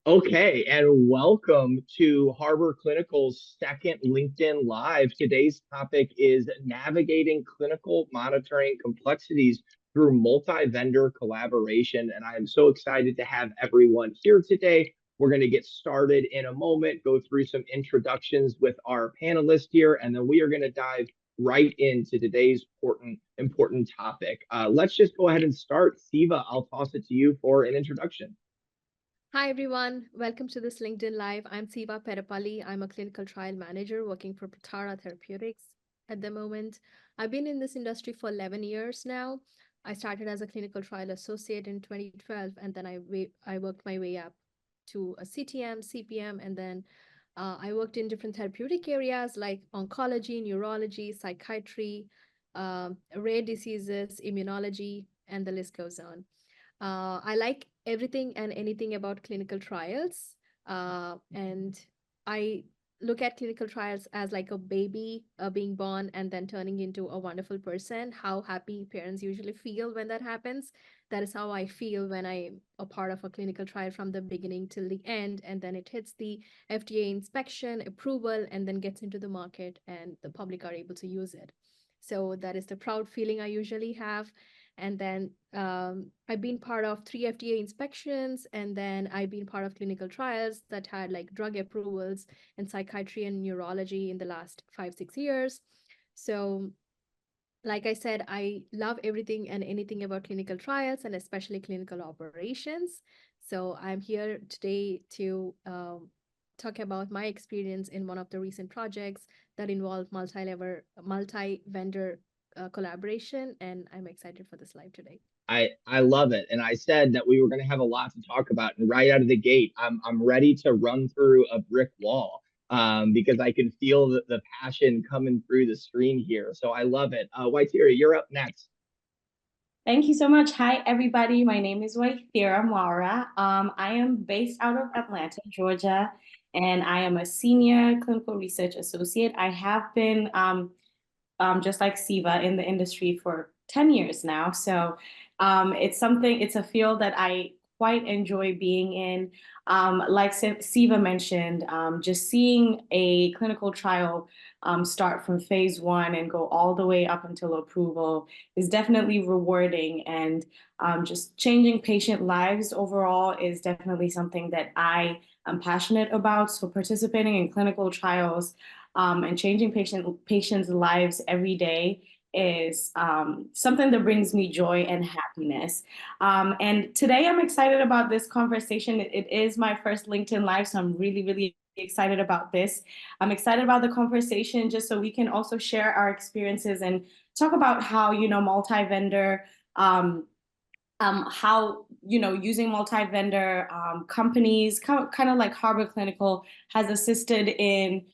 Okay, and welcome to Harbor Clinical's second LinkedIn Live. Today's topic is navigating clinical monitoring complexities through multi-vendor collaboration. And I am so excited to have everyone here today. We're going to get started in a moment, go through some introductions with our panelists here, and then we are going to dive right into today's important topic. Let's just go ahead and start. Siva, I'll toss it to you for an introduction. Hi, everyone. Welcome to this LinkedIn Live. I'm Siva Perapalli. I'm a clinical trial manager working for Protara Therapeutics at the moment. I've been in this industry for 11 years now. I started as a clinical trial associate in 2012, and then I worked my way up to a CTM, CPM, and then I worked in different therapeutic areas like oncology, neurology, psychiatry, rare diseases, immunology, and the list goes on. I like everything and anything about clinical trials. And I look at clinical trials as like a baby being born and then turning into a wonderful person. How happy parents usually feel when that happens. That is how I feel when I'm a part of a clinical trial from the beginning till the end. And then it hits the FDA inspection, approval, and then gets into the market and the public are able to use it. So that is the proud feeling I usually have. And then I've been part of 3 FDA inspections, and then I've been part of clinical trials that had like drug approvals in psychiatry and neurology in the last 5, 6 years. So, like I said, I love everything and anything about clinical trials and especially clinical operations. So, I'm here today to talk about my experience in one of the recent projects that involved multi-vendor collaboration, and I'm excited for this live today. I love it. And I said that we were going to have a lot to talk about. And right out of the gate, I'm ready to run through a brick wall because I can feel the passion coming through the screen here. So I love it. Waitira, you're up next. Thank you so much. Hi, everybody. My name is Waithira Mwara. I am based out of Atlanta, Georgia, and I am a senior clinical research associate. I have been, just like Siva, in the industry for 10 years now. So it's a field that I quite enjoy being in. Like Siva mentioned, just seeing a clinical trial start from phase 1 and go all the way up until approval is definitely rewarding. And just changing patient lives overall is definitely something that I am passionate about. So participating in clinical trials and changing patients' lives every day is something that brings me joy and happiness. And today I'm excited about this conversation. It is my first LinkedIn Live, so I'm really, really excited about this. I'm excited about the conversation just so we can also share our experiences and talk about how, multi-vendor, how, using multi-vendor companies, kind of like Harbor Clinical, has assisted in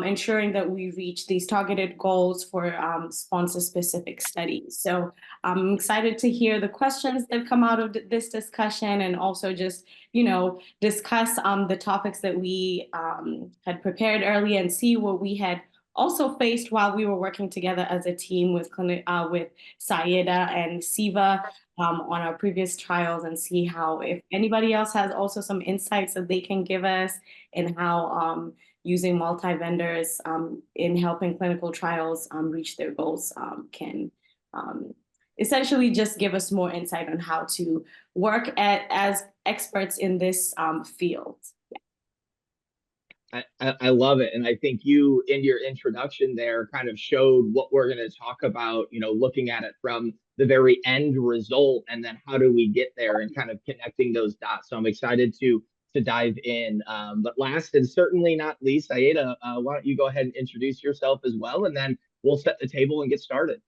ensuring that we reach these targeted goals for sponsor-specific studies. So I'm excited to hear the questions that come out of this discussion and also just, discuss the topics that we had prepared early and see what we had also faced while we were working together as a team with Saida and Siva on our previous trials, and see how if anybody else has also some insights that they can give us and how using multi-vendors in helping clinical trials reach their goals can essentially just give us more insight on how to work as experts in this field. I love it. And I think you, in your introduction there, kind of showed what we're going to talk about, looking at it from the very end result and then how do we get there and kind of connecting those dots. So I'm excited to dive in. But last and certainly not least, Aida, why don't you go ahead and introduce yourself as well, and then we'll set the table and get started.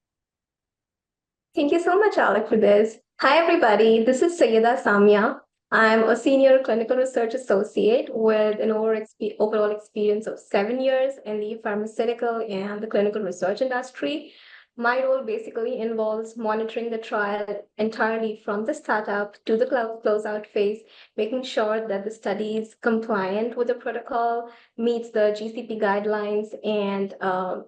Thank you so much, Alec, for this. Hi, everybody. This is Sayyida Samia. I'm a senior clinical research associate with an overall experience of 7 years in the pharmaceutical and the clinical research industry. My role basically involves monitoring the trial entirely from the startup to the closeout phase, making sure that the study is compliant with the protocol, meets the GCP guidelines, and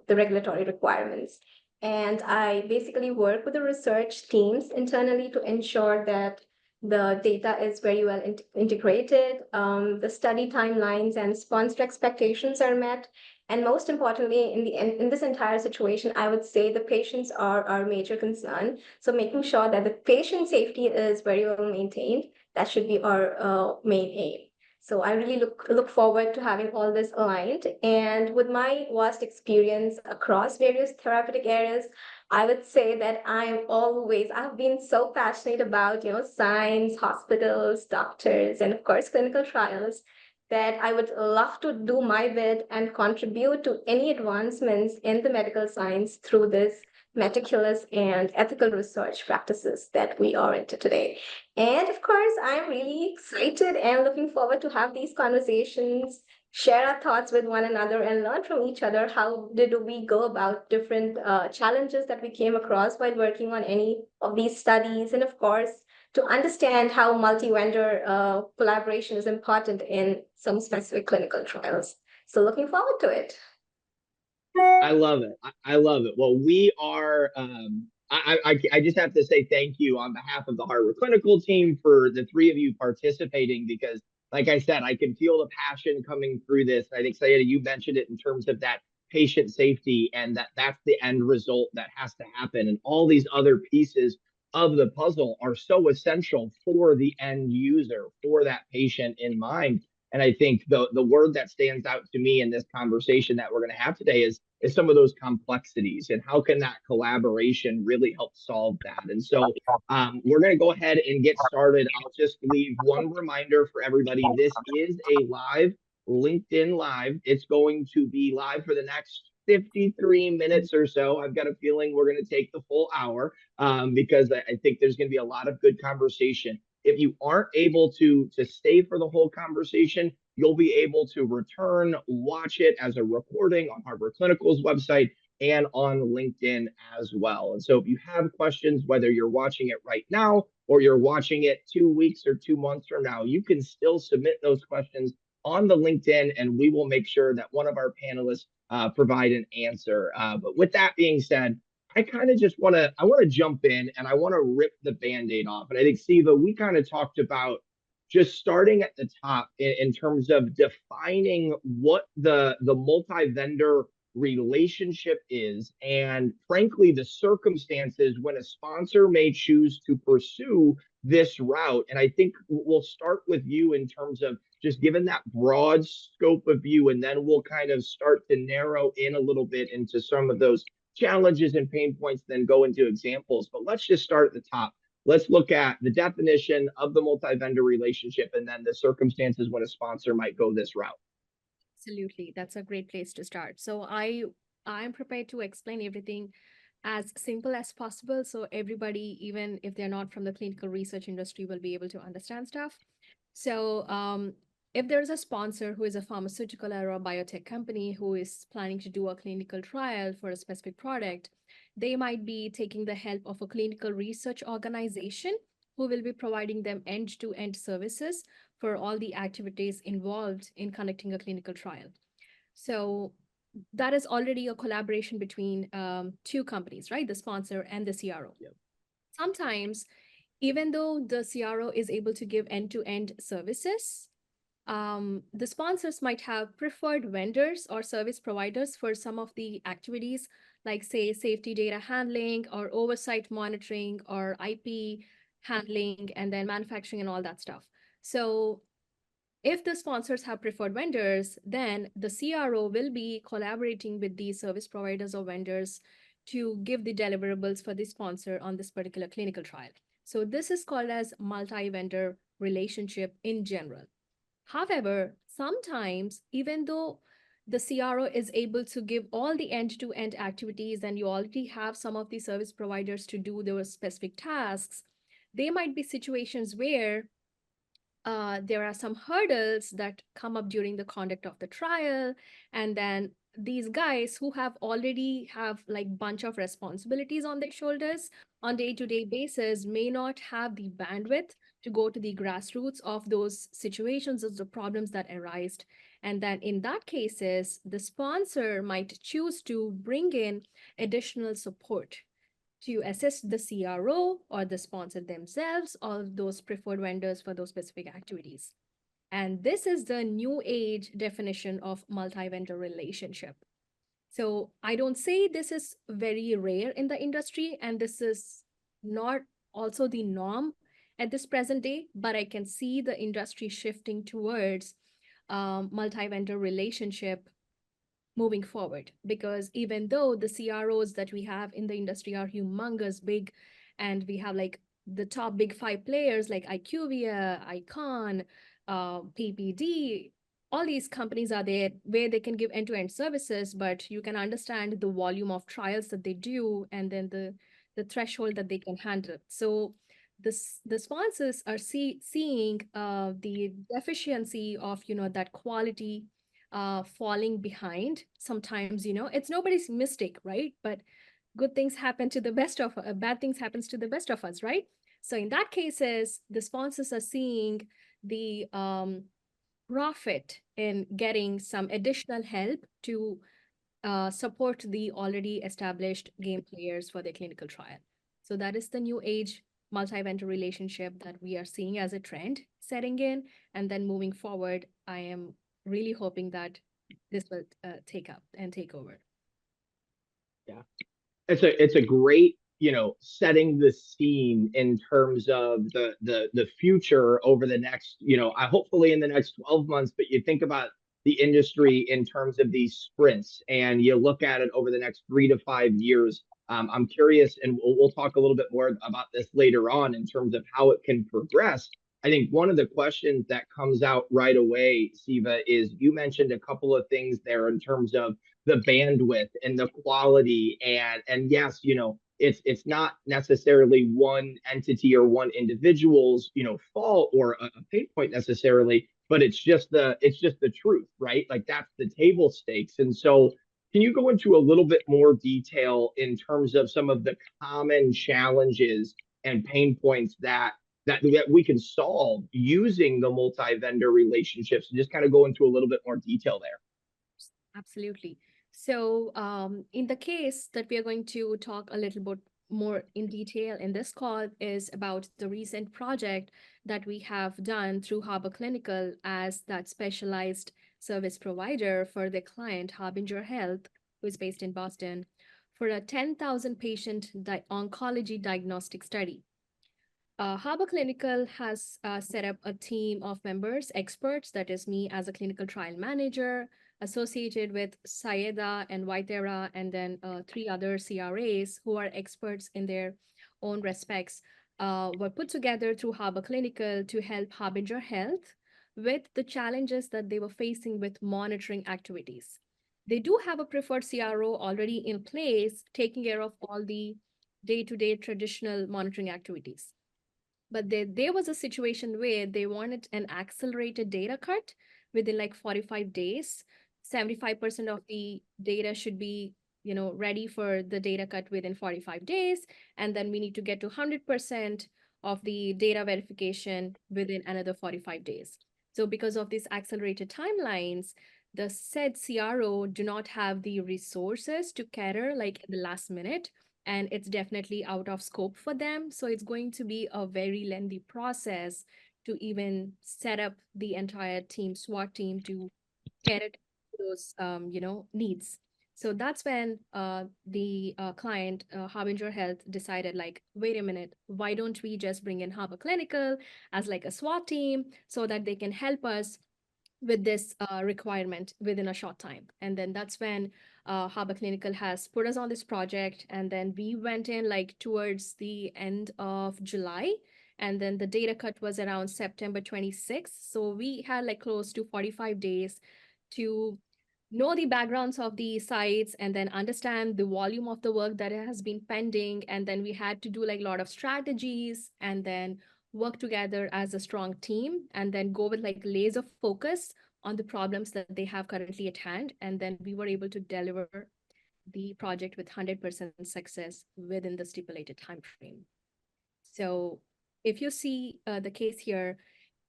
the regulatory requirements. And I basically work with the research teams internally to ensure that The data is very well integrated. The study timelines and sponsor expectations are met. And most importantly, in this entire situation, I would say the patients are our major concern. So making sure that the patient safety is very well maintained, that should be our main aim. So I really look forward to having all this aligned. And with my vast experience across various therapeutic areas, I would say that I've been so passionate about, science, hospitals, doctors, and of course, clinical trials, that I would love to do my bit and contribute to any advancements in the medical science through this meticulous and ethical research practices that we are into today. And of course, I'm really excited and looking forward to have these conversations, share our thoughts with one another, and learn from each other. How did we go about different challenges that we came across while working on any of these studies? And of course, to understand how multi-vendor collaboration is important in some specific clinical trials. So looking forward to it. I love it. I love it. Well, we are. I just have to say thank you on behalf of the Harvard Clinical team for the three of you participating, because, like I said, I can feel the passion coming through this. I think, Sayeda, you mentioned it in terms of that patient safety, and that's the end result that has to happen. And all these other pieces of the puzzle are so essential for the end user, for that patient in mind. And I think the word that stands out to me in this conversation that we're going to have today is some of those complexities, and how can that collaboration really help solve that. And so we're going to go ahead and get started. I'll just leave one reminder for everybody. This is a live LinkedIn Live. It's going to be live for the next 53 minutes or so. I've got a feeling we're going to take the full hour because I think there's going to be a lot of good conversation. If you aren't able to stay for the whole conversation, you'll be able to return, watch it as a recording on Harvard Clinical's website and on LinkedIn as well. And so if you have questions, whether you're watching it right now or you're watching it 2 weeks or 2 months from now, you can still submit those questions on the LinkedIn, and we will make sure that one of our panelists provide an answer. But with that being said, I kind of just want to jump in and I want to rip the Band-Aid off. And I think, Siva, we kind of talked about just starting at the top in terms of defining what the multi-vendor relationship is, and frankly, the circumstances when a sponsor may choose to pursue this route. And I think we'll start with you in terms of just given that broad scope of view, and then we'll kind of start to narrow in a little bit into some of those challenges and pain points, then go into examples. But let's just start at the top. Let's look at the definition of the multi-vendor relationship and then the circumstances when a sponsor might go this route. Absolutely. That's a great place to start. So I'm prepared to explain everything as simple as possible, so everybody, even if they're not from the clinical research industry, will be able to understand stuff. So if there's a sponsor who is a pharmaceutical or a biotech company who is planning to do a clinical trial for a specific product, they might be taking the help of a clinical research organization who will be providing them end-to-end services for all the activities involved in conducting a clinical trial. So that is already a collaboration between two companies, right? The sponsor and the CRO. Yep. Sometimes, even though the CRO is able to give end-to-end services, the sponsors might have preferred vendors or service providers for some of the activities, like say safety data handling or oversight monitoring or IP handling and then manufacturing and all that stuff. So if the sponsors have preferred vendors, then the CRO will be collaborating with these service providers or vendors to give the deliverables for the sponsor on this particular clinical trial. So this is called as multi-vendor relationship in general. However, sometimes, even though the CRO is able to give all the end-to-end activities and you already have some of the service providers to do those specific tasks, there might be situations where there are some hurdles that come up during the conduct of the trial, and then these guys who have already have like bunch of responsibilities on their shoulders on day-to-day basis may not have the bandwidth to go to the grassroots of those situations, of the problems that arise. And then in that cases, the sponsor might choose to bring in additional support to assess the CRO or the sponsor themselves or those preferred vendors for those specific activities. And this is the new age definition of multi-vendor relationship. So I don't say this is very rare in the industry, and this is not also the norm at this present day, but I can see the industry shifting towards multi-vendor relationship moving forward, because even though the CROs that we have in the industry are humongous big, and we have like the top big five players like IQVIA, Icon, PPD, all these companies are there where they can give end-to-end services, but you can understand the volume of trials that they do, and then the threshold that they can handle. So the sponsors are seeing the deficiency of that quality falling behind. Sometimes it's nobody's mistake, right? But good things happen to the best of bad things happens to the best of us, right? So in that cases, the sponsors are seeing the profit in getting some additional help to support the already established game players for their clinical trial. So that is the new age multi-vendor relationship that we are seeing as a trend setting in. And then moving forward, I am really hoping that this will take up and take over. Yeah. It's a great, setting the scene in terms of the future over the next, I hopefully in the next 12 months, but you think about the industry in terms of these sprints and you look at it over the next 3 to 5 years. I'm curious, and we'll talk a little bit more about this later on in terms of how it can progress. I think one of the questions that comes out right away, Siva, is you mentioned a couple of things there in terms of the bandwidth and the quality, and yes, it's not necessarily one entity or one individual's fault or a pain point necessarily, but it's just the truth, right? Like that's the table stakes. And so can you go into a little bit more detail in terms of some of the common challenges and pain points that we can solve using the multi-vendor relationships, and just kind of go into a little bit more detail there? Absolutely. So, in the case that we are going to talk a little bit more in detail in this call is about the recent project that we have done through Harbor Clinical as that specialized service provider for the client Harbinger Health, who is based in Boston, for a 10,000 patient oncology diagnostic study. Harbor Clinical has set up a team of members, experts, that is me as a clinical trial manager, associated with Sayeda and Waitera, and then three other CRAs who are experts in their own respects, were put together through Harbor Clinical to help Harbinger Health with the challenges that they were facing with monitoring activities. They do have a preferred CRO already in place, taking care of all the day-to-day traditional monitoring activities. But there was a situation where they wanted an accelerated data cut within like 45 days. 75% of the data should be, ready for the data cut within 45 days. And then we need to get to 100% of the data verification within another 45 days. So because of these accelerated timelines, the said CRO do not have the resources to cater like in the last minute, and it's definitely out of scope for them. So it's going to be a very lengthy process to even set up the entire team, SWAT team, to get it those needs. So that's when the client, Harbinger Health, decided like, wait a minute, why don't we just bring in Harbor Clinical as like a SWAT team so that they can help us with this requirement within a short time. And then that's when Harbor Clinical has put us on this project. And then we went in like towards the end of July. And then the data cut was around September 26th. So we had like close to 45 days to know the backgrounds of the sites and then understand the volume of the work that has been pending. And then we had to do like a lot of strategies and then work together as a strong team and then go with like laser focus on the problems that they have currently at hand. And then we were able to deliver the project with 100% success within the stipulated time frame. So if you see the case here,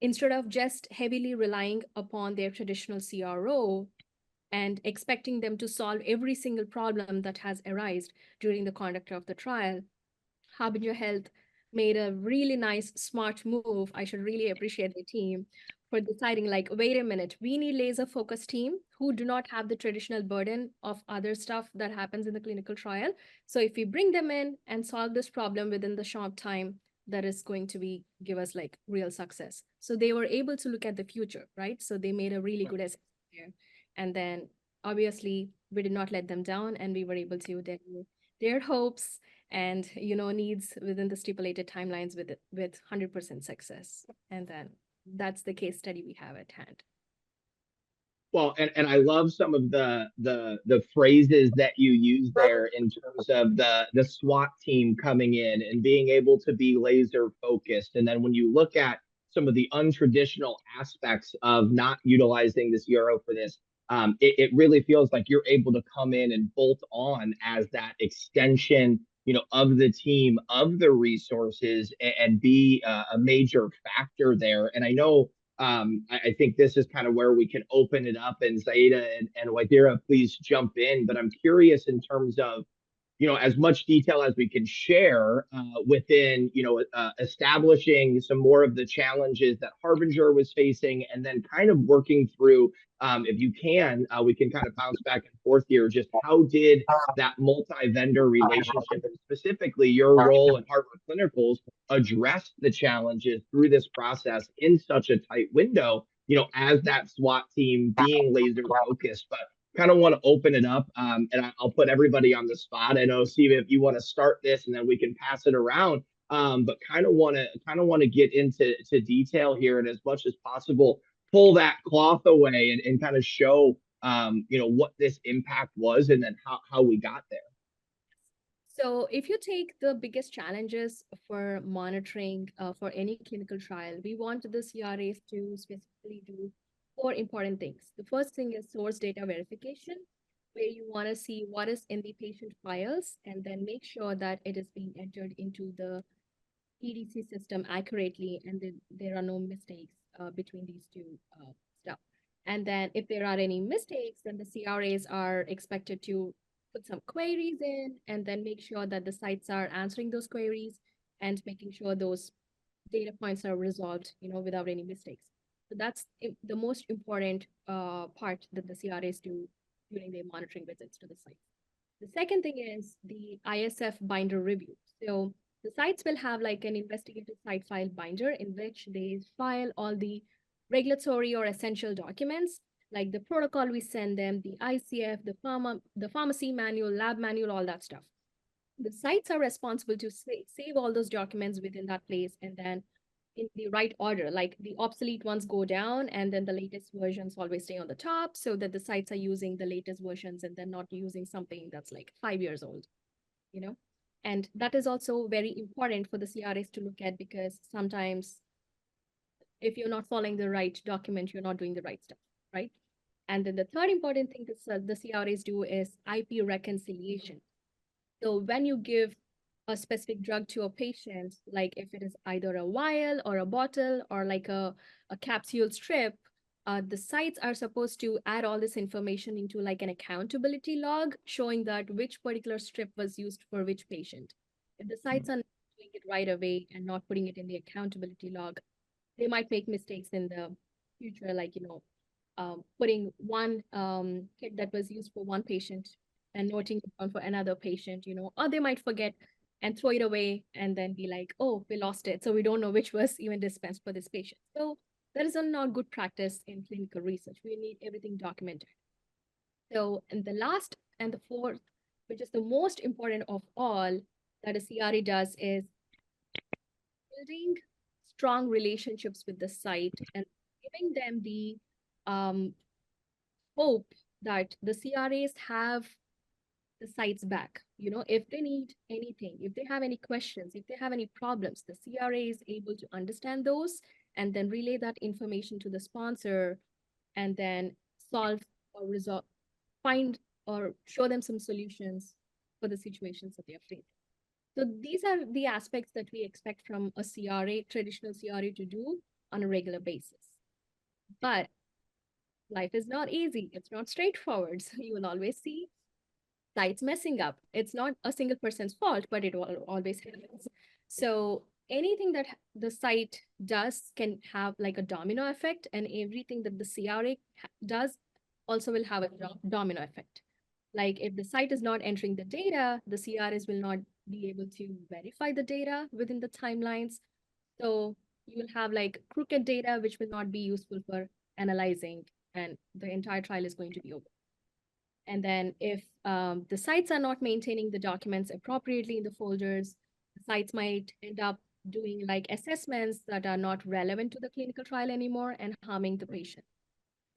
instead of just heavily relying upon their traditional CRO and expecting them to solve every single problem that has arisen during the conduct of the trial, Harbinger Health made a really nice, smart move. I should really appreciate the team for deciding, like, wait a minute, we need laser focused team who do not have the traditional burden of other stuff that happens in the clinical trial. So if we bring them in and solve this problem within the short time, that is going to be give us like real success. So they were able to look at the future, right? So they made a really good assessment there. And then obviously we did not let them down, and we were able to deliver their hopes and needs within the stipulated timelines with 100% success. And then that's the case study we have at hand. Well, and I love some of the phrases that you use there in terms of the SWAT team coming in and being able to be laser focused. And then when you look at some of the untraditional aspects of not utilizing the CRO for this, it really feels like you're able to come in and bolt on as that extension, of the team, of the resources, and be a major factor there. And I know I think this is kind of where we can open it up, and Zaida and Waidira, please jump in. But I'm curious in terms of, as much detail as we can share within, establishing some more of the challenges that Harbinger was facing, and then kind of working through, if you can, we can kind of bounce back and forth here. Just how did that multi-vendor relationship, and specifically your role in Harvard Clinicals, address the challenges through this process in such a tight window, as that SWAT team being laser focused. But kind of want to open it up, and I'll put everybody on the spot. I know, Steve, if you want to start this, and then we can pass it around. But kind of want to get into detail here, and as much as possible, pull that cloth away and kind of show what this impact was, and then how we got there. So if you take the biggest challenges for monitoring for any clinical trial, we want the CRAs to specifically do four important things. The first thing is source data verification, where you want to see what is in the patient files and then make sure that it is being entered into the EDC system accurately, and there are no mistakes between these two stuff. And then if there are any mistakes, then the CRAs are expected to put some queries in and then make sure that the sites are answering those queries and making sure those data points are resolved, without any mistakes. So that's the most important part that the CRAs do during their monitoring visits to the site. The second thing is the ISF binder review. So the sites will have like an investigative site file binder in which they file all the regulatory or essential documents, like the protocol we send them, the ICF, the pharmacy manual, lab manual, all that stuff. The sites are responsible to save all those documents within that place, and then in the right order, like the obsolete ones go down and then the latest versions always stay on the top, so that the sites are using the latest versions and then not using something that's like 5 years old, and that is also very important for the CRAs to look at, because sometimes if you're not following the right document, you're not doing the right stuff, right? And then the third important thing that the CRAs do is IP reconciliation. So when you give a specific drug to a patient, like if it is either a vial or a bottle or like a capsule strip, the sites are supposed to add all this information into like an accountability log showing that which particular strip was used for which patient. If the sites are not doing it right away and not putting it in the accountability log, they might make mistakes in the future, like, putting one kit that was used for one patient and noting it down for another patient, or they might forget and throw it away and then be like, oh, we lost it. So we don't know which was even dispensed for this patient. So that is not good practice in clinical research. We need everything documented. So, and the last and the fourth, which is the most important of all that a CRA does, is building strong relationships with the site and giving them the hope that the CRAs have the sites back. If they need anything, if they have any questions, if they have any problems, the CRA is able to understand those and then relay that information to the sponsor and then solve or resolve, find or show them some solutions for the situations that they are facing. So these are the aspects that we expect from a CRA, traditional CRA, to do on a regular basis. But life is not easy. It's not straightforward. So you will always see sites messing up. It's not a single person's fault, but it always happens. So anything that the site does can have like a domino effect, and everything that the CRA does also will have a domino effect. Like if the site is not entering the data, the CRAs will not be able to verify the data within the timelines. So you will have like crooked data, which will not be useful for analyzing, and the entire trial is going to be over. And then if the sites are not maintaining the documents appropriately in the folders, the sites might end up doing like assessments that are not relevant to the clinical trial anymore and harming the patient.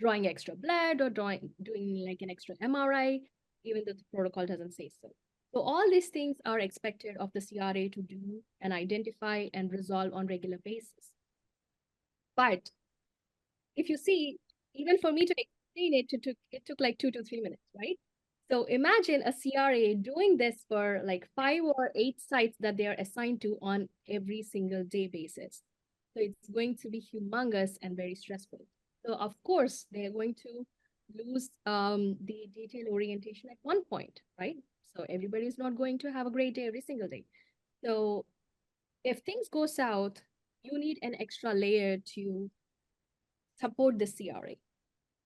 Drawing extra blood or doing like an extra MRI, even though the protocol doesn't say so. So all these things are expected of the CRA to do and identify and resolve on regular basis. But if you see, even for me to explain it, it took like 2 to 3 minutes, right? So imagine a CRA doing this for like 5 or 8 sites that they are assigned to on every single day basis. So it's going to be humongous and very stressful. So of course, they're going to lose the detail orientation at one point, right? So everybody's not going to have a great day every single day. So if things go south, you need an extra layer to support the CRA,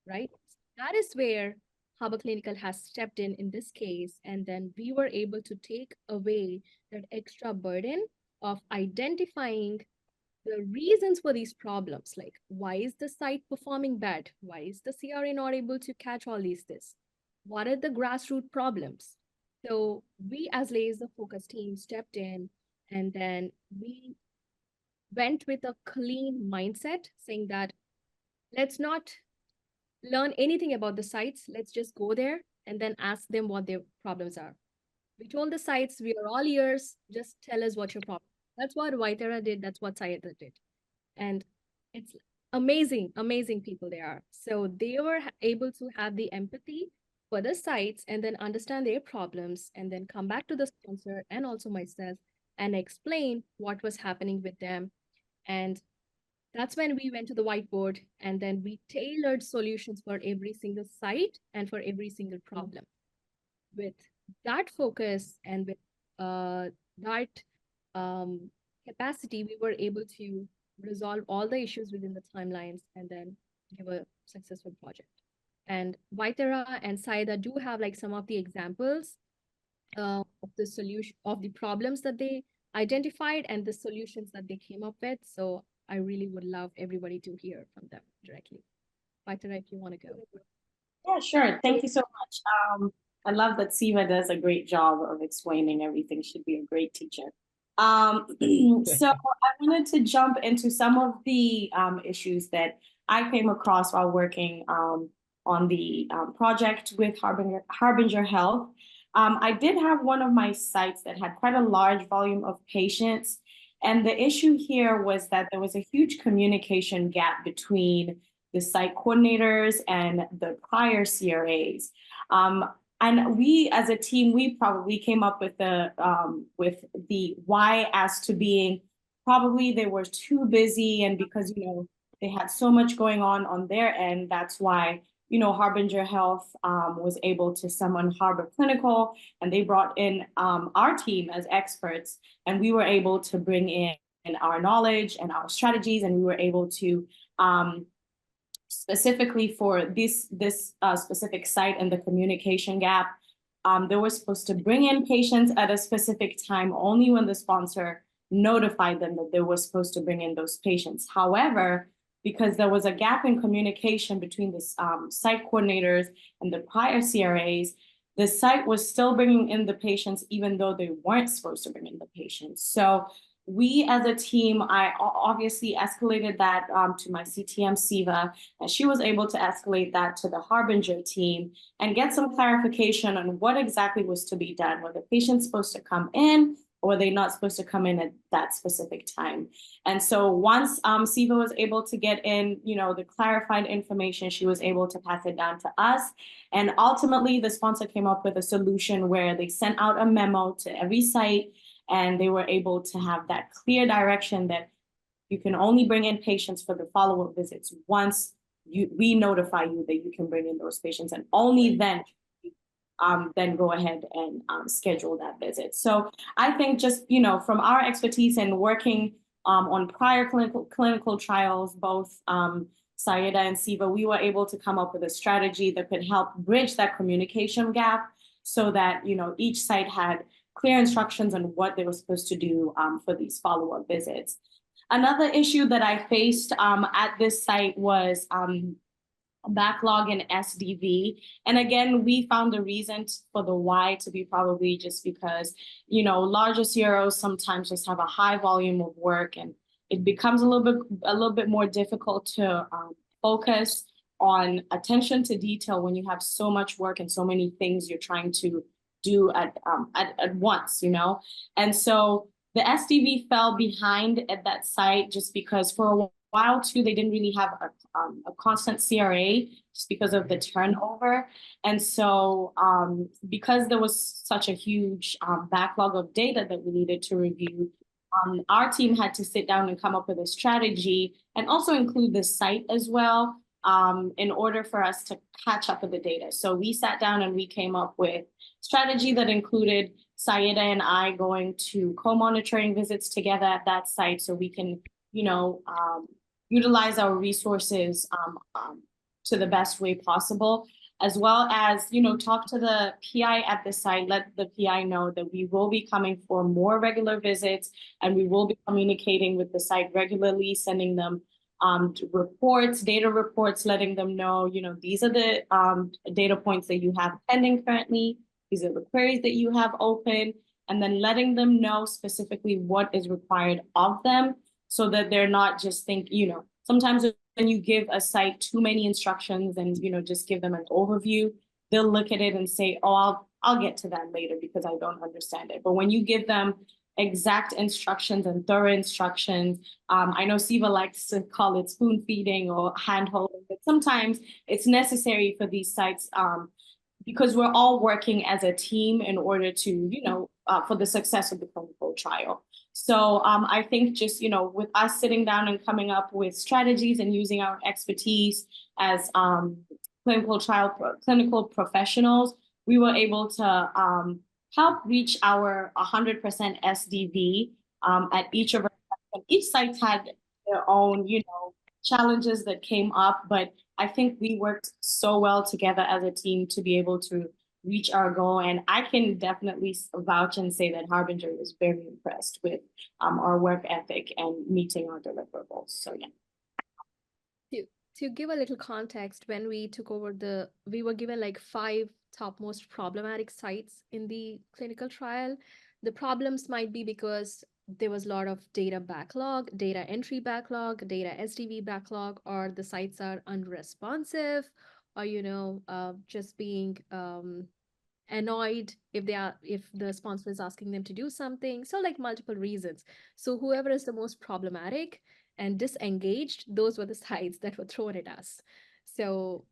right? That is where Harbor Clinical has stepped in this case, and then we were able to take away that extra burden of identifying the reasons for these problems. Like, why is the site performing bad? Why is the CRA not able to catch all this? What are the grassroots problems? So we as laser focus team stepped in, and then we went with a clean mindset saying that let's not learn anything about the sites. Let's just go there and then ask them what their problems are. We told the sites, we are all ears, just tell us what your problem. That's what Vaitera did. That's what Sayeda did. And it's amazing, amazing people they are. So they were able to have the empathy for the sites and then understand their problems and then come back to the sponsor and also myself and explain what was happening with them. And that's when we went to the whiteboard and then we tailored solutions for every single site and for every single problem. With that focus and with that capacity, we were able to resolve all the issues within the timelines and then give a successful project. And Vaitera and Saida do have like some of the examples of the solution of the problems that they identified and the solutions that they came up with. So I really would love everybody to hear from them directly. Vaitera, if you want to go. Yeah, sure. Thank you so much. I love that Siva does a great job of explaining everything. She'd be a great teacher. So I wanted to jump into some of the issues that I came across while working on the project with Harbinger Health. I did have one of my sites that had quite a large volume of patients. And the issue here was that there was a huge communication gap between the site coordinators and the prior CRAs. And we, as a team, we probably came up with the why as to being probably they were too busy, and because they had so much going on their end, that's why Harbinger Health was able to summon Harbor Clinical, and they brought in our team as experts, and we were able to bring in our knowledge and our strategies, and we were able to specifically for this specific site and the communication gap, they were supposed to bring in patients at a specific time only when the sponsor notified them that they were supposed to bring in those patients. However, because there was a gap in communication between the site coordinators and the prior CRAs, the site was still bringing in the patients even though they weren't supposed to bring in the patients. So we as a team, I obviously escalated that to my CTM Siva, and she was able to escalate that to the Harbinger team and get some clarification on what exactly was to be done. Were the patients supposed to come in, or were they not supposed to come in at that specific time? And so once Siva was able to get in, the clarified information, she was able to pass it down to us. And ultimately, the sponsor came up with a solution where they sent out a memo to every site, and they were able to have that clear direction that you can only bring in patients for the follow-up visits once we notify you that you can bring in those patients, and only then then go ahead and schedule that visit. So I think just, from our expertise and working on prior clinical trials, both Sayeda and Siva, we were able to come up with a strategy that could help bridge that communication gap so that, each site had clear instructions on what they were supposed to do for these follow-up visits. Another issue that I faced at this site was backlog in SDV. And again, we found the reason for the why to be probably just because, larger CROs sometimes just have a high volume of work, and it becomes a little bit more difficult to focus on attention to detail when you have so much work and so many things you're trying to do at once, And so the SDV fell behind at that site just because for a while too, they didn't really have a constant CRA just because of the turnover. And so because there was such a huge backlog of data that we needed to review, our team had to sit down and come up with a strategy and also include the site as well in order for us to catch up with the data. So we sat down and we came up with strategy that included Sayeda and I going to co-monitoring visits together at that site so we can, utilize our resources to the best way possible, as well as, talk to the PI at the site, let the PI know that we will be coming for more regular visits and we will be communicating with the site regularly, sending them reports, data reports, letting them know, these are the data points that you have pending currently. These are the queries that you have open, and then letting them know specifically what is required of them so that they're not just sometimes when you give a site too many instructions and, just give them an overview, they'll look at it and say, oh, I'll get to that later because I don't understand it. But when you give them exact instructions and thorough instructions, I know Siva likes to call it spoon feeding or hand holding, but sometimes it's necessary for these sites because we're all working as a team in order to, for the success of the clinical trial. So I think just, with us sitting down and coming up with strategies and using our expertise as clinical professionals, we were able to help reach our 100% SDV at each of our sites. Each site had their own, challenges that came up, but I think we worked so well together as a team to be able to reach our goal. And I can definitely vouch and say that Harbinger was very impressed with our work ethic and meeting our deliverables. So yeah. To give a little context, when we took over we were given like 5 top most problematic sites in the clinical trial. The problems might be because there was a lot of data backlog, data entry backlog, data SDV backlog, or the sites are unresponsive, or just being annoyed if the sponsor is asking them to do something. So like multiple reasons. So whoever is the most problematic and disengaged, those were the sites that were thrown at us. So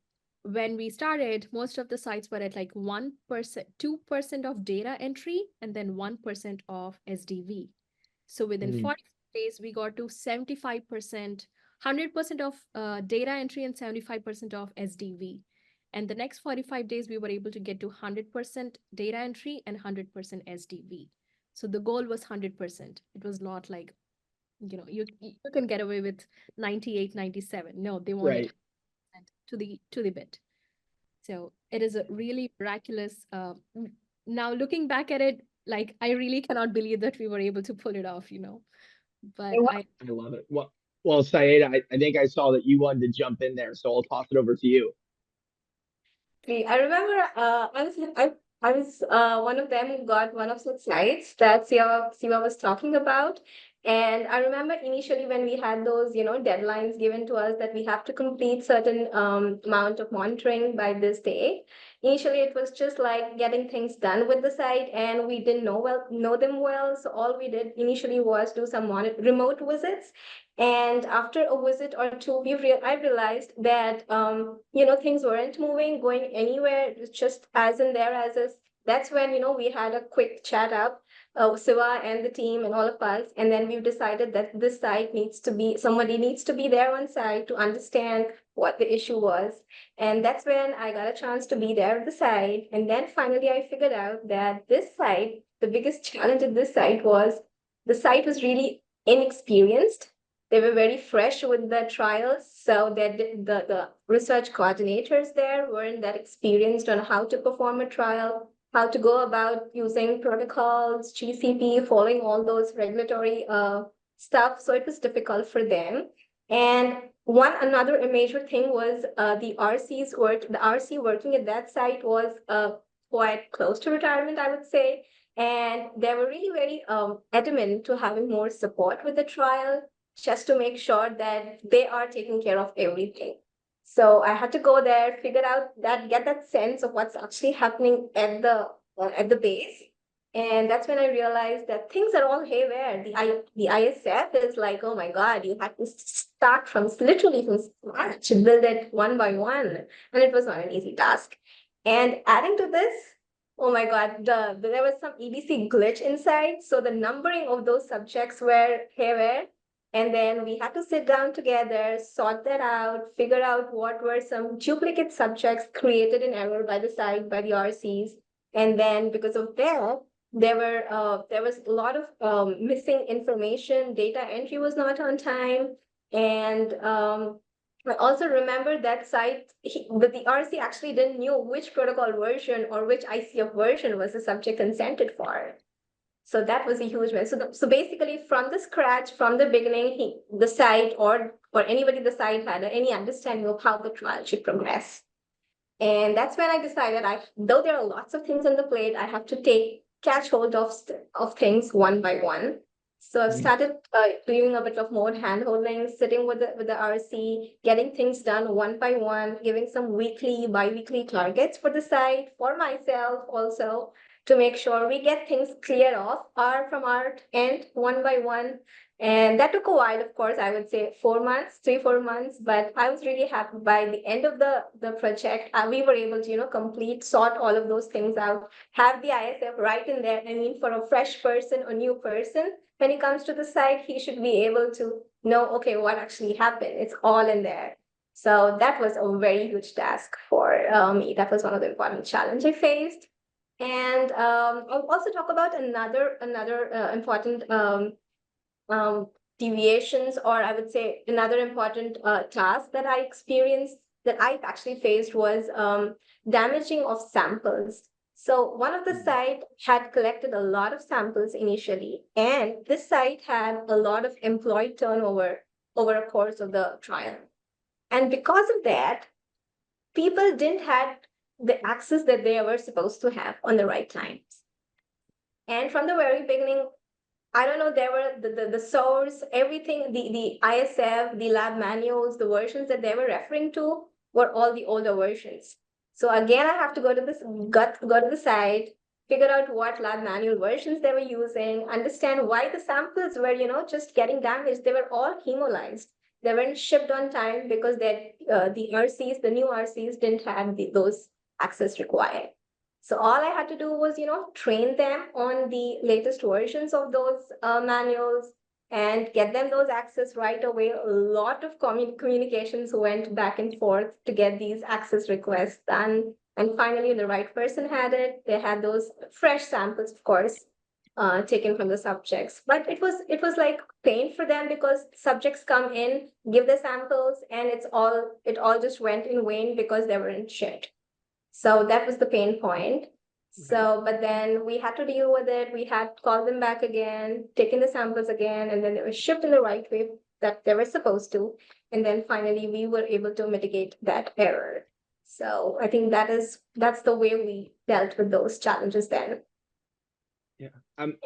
when we started, most of the sites were at like 1%, 2% of data entry, and then 1% of SDV. So within 40 days, we got to 75%, 100% of data entry and 75% of SDV. And the next 45 days, we were able to get to 100% data entry and 100% SDV. So the goal was 100%. It was not like, you can get away with 98, 97. No, they wanted 100% to the bit. So it is a really miraculous. Now looking back at it, like I really cannot believe that we were able to pull it off, But I love it. Well, Sayeda, I think I saw that you wanted to jump in there, so I'll toss it over to you. I remember I was one of them who got one of the slides that Siva was talking about. And I remember initially when we had those, deadlines given to us that we have to complete certain amount of monitoring by this day. Initially, it was just like getting things done with the site, and we didn't know them well. So all we did initially was do some remote visits. And after a visit or two, I realized that things weren't going anywhere. It was just as in there as is. That's when we had a quick chat up Siva and the team and all of us. And then we've decided that this site somebody needs to be there on site to understand what the issue was. And that's when I got a chance to be there at the site. And then finally I figured out that this site, the biggest challenge at this site was the site was really inexperienced. They were very fresh with the trials, so that the research coordinators there weren't that experienced on how to perform a trial, how to go about using protocols, GCP, following all those regulatory stuff. So it was difficult for them. And another major thing was the RC's work. The RC working at that site was quite close to retirement, I would say. And they were really very adamant to having more support with the trial, just to make sure that they are taking care of everything. So I had to go there, figure out that, get that sense of what's actually happening at the base. And that's when I realized that things are all haywire. The ISF is like, oh my God, you had to start literally from scratch, build it one by one. And it was not an easy task. And adding to this, oh my God, there was some EBC glitch inside. So the numbering of those subjects were haywire. And then we had to sit down together, sort that out, figure out what were some duplicate subjects created in error by the site, by the RCs. And then because of that, there was a lot of missing information. Data entry was not on time. And I also remember that site, the RC actually didn't know which protocol version or which ICF version was the subject consented for. So that was a huge mess. So basically, from the scratch, from the beginning, the site or anybody the site had any understanding of how the trial should progress. And that's when I decided, though there are lots of things on the plate, I have to catch hold of things one by one. So I've started doing a bit of more hand-holding, sitting with the RC, getting things done one by one, giving some weekly, bi-weekly targets for the site, for myself also, to make sure we get things cleared off from our end one by one. And that took a while, of course, I would say 4 months, 3-4 months, but I was really happy by the end of the project. We were able to, sort all of those things out, have the ISF right in there. I mean, for a fresh person or new person, when he comes to the site, he should be able to know, okay, what actually happened. It's all in there. So that was a very huge task for me. That was one of the important challenges I faced. And I'll also talk about another important deviations, or I would say another important task that I experienced, that I actually faced, was damaging of samples. So one of the site had collected a lot of samples initially, and this site had a lot of employee turnover over a course of the trial. And because of that, people didn't have the access that they were supposed to have on the right times. And from the very beginning, I don't know, there were the source, everything, the ISF, the lab manuals, the versions that they were referring to were all the older versions. So again, I have to go to the site, figure out what lab manual versions they were using, understand why the samples were, just getting damaged. They were all hemolyzed. They weren't shipped on time because the RCs, the new RCs, didn't have those access required. So all I had to do was, train them on the latest versions of those manuals and get them those access right away. A lot of communications went back and forth to get these access requests done. And finally, the right person had it. They had those fresh samples, of course, taken from the subjects. But it was like pain for them, because subjects come in, give the samples, and it all just went in vain because they weren't shared. So that was the pain point. So, but then we had to deal with it. We had called them back again, taken the samples again, and then they were shipped in the right way that they were supposed to. And then finally, we were able to mitigate that error. So I think that's the way we dealt with those challenges then. Yeah,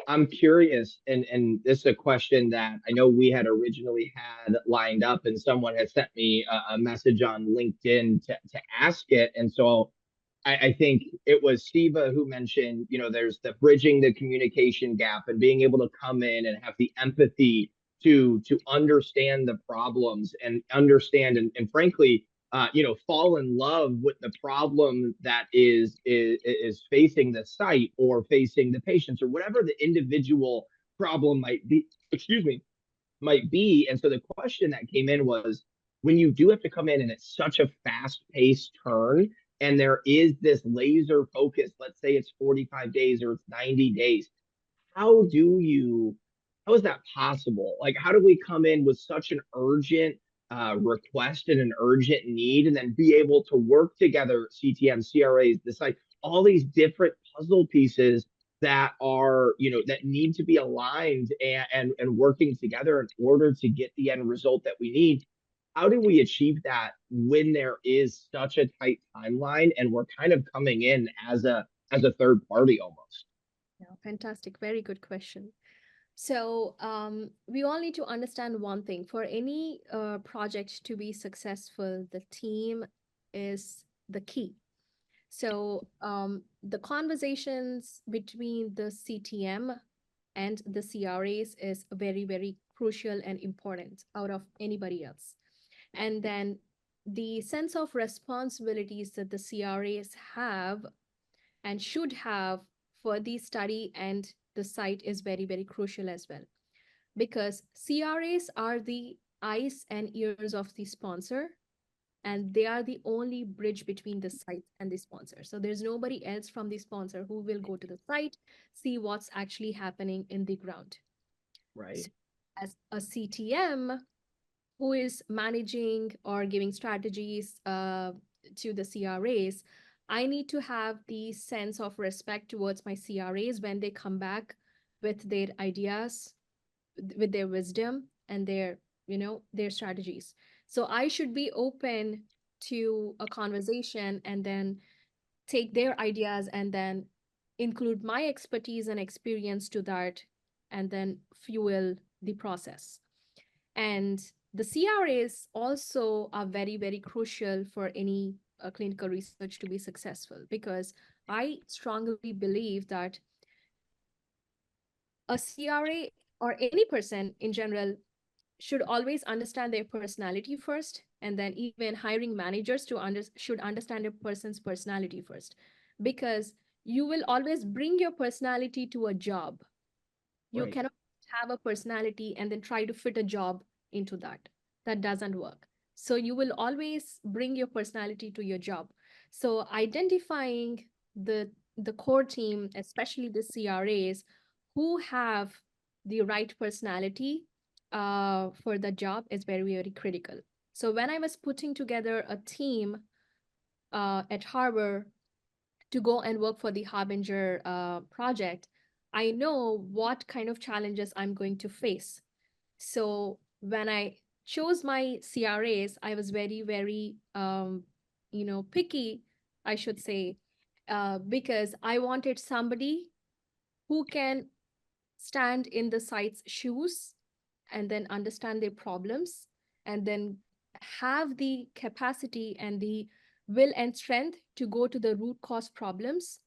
I'm curious, and this is a question that I know we had originally had lined up, and someone had sent me a message on LinkedIn to ask it, and so I think it was Siva who mentioned, there's the bridging the communication gap and being able to come in and have the empathy to understand the problems and understand and frankly fall in love with the problem that is facing the site or facing the patients or whatever the individual problem might be. Excuse me, might be. And so the question that came in was, when you do have to come in and it's such a fast paced turn and there is this laser focus, let's say it's 45 days or it's 90 days, how do you how is that possible? Like, how do we come in with such an urgent request and an urgent need and then be able to work together, CTM, CRAs, this like all these different puzzle pieces that are, that need to be aligned and working together in order to get the end result that we need? How do we achieve that when there is such a tight timeline and we're kind of coming in as a third party almost? Yeah, fantastic. Very good question. So we all need to understand one thing. For any project to be successful, the team is the key. So the conversations between the CTM and the CRAs is very, very crucial and important out of anybody else. And then the sense of responsibilities that the CRAs have and should have for the study and the site is very, very crucial as well. Because CRAs are the eyes and ears of the sponsor, and they are the only bridge between the site and the sponsor. So there's nobody else from the sponsor who will go to the site, see what's actually happening in the ground. Right. So as a CTM who is managing or giving strategies to the CRAs, I need to have the sense of respect towards my CRAs when they come back with their ideas, with their wisdom and their strategies. So I should be open to a conversation and then take their ideas and then include my expertise and experience to that and then fuel the process. And the CRAs also are very, very crucial for any clinical research to be successful, because I strongly believe that a CRA or any person in general should always understand their personality first, and then even hiring managers should understand a person's personality first, because you will always bring your personality to a job. You Right. cannot have a personality and then try to fit a job into that. That doesn't work. So you will always bring your personality to your job. So identifying the core team, especially the CRAs, who have the right personality for the job is very, very critical. So when I was putting together a team at Harvard to go and work for the Harbinger project, I know what kind of challenges I'm going to face. So when I chose my CRAs, I was very, very, picky, I should say, because I wanted somebody who can stand in the site's shoes and then understand their problems and then have the capacity and the will and strength to go to the root cause problems